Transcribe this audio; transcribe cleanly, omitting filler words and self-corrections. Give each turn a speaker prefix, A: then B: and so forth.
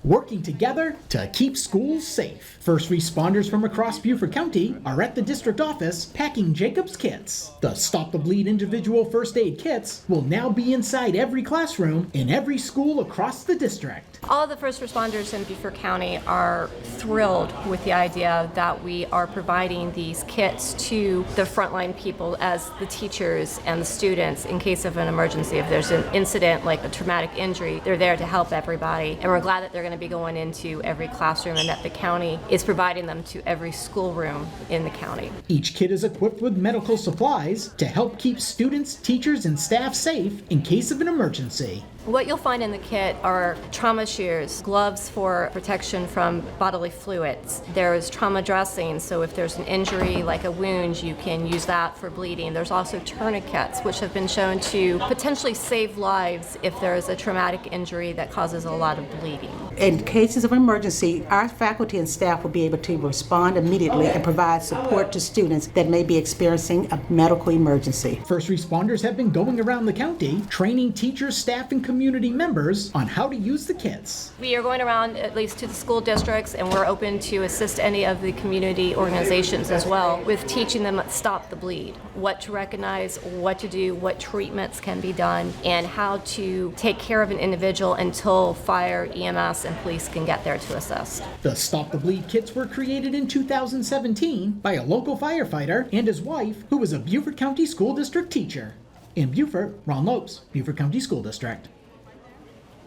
A: working together to keep schools safe. First responders from across Beaufort County are at the district office packing Jacob's kits. The Stop the Bleed individual first aid kits will now be inside every classroom in every school across the district.
B: All of the first responders in Beaufort County are thrilled with the idea that we are providing these kits to the frontline people as the teachers and the students in case of an emergency. If there's an incident like a traumatic injury, they're there to help everybody. And we're glad that they're going to be going into every classroom and that the county is providing them to every schoolroom in the county.
A: Each kit is equipped with medical supplies to help keep students, teachers, and staff safe in case of an emergency.
B: What you'll find in the kit are trauma shears, gloves for protection from bodily fluids. There's trauma dressing, so if there's an injury like a wound, you can use that for bleeding. There's also tourniquets, which have been shown to potentially save lives if there is a traumatic injury that causes a lot of bleeding.
C: In cases of emergency, our faculty and staff will be able to respond immediately and provide support to students that may be experiencing a medical emergency.
A: First responders have been going around the county training teachers, staff, and community members on how to use the kits.
B: We are going around at least to the school districts, and we're open to assist any of the community organizations as well with teaching them Stop the Bleed, what to recognize, what to do, what treatments can be done, and how to take care of an individual until fire, EMS, and police can get there to assist.
A: The Stop the Bleed kits were created in 2017 by a local firefighter and his wife, who was a Beaufort County School District teacher. In Beaufort, Ron Lopes, Beaufort County School District.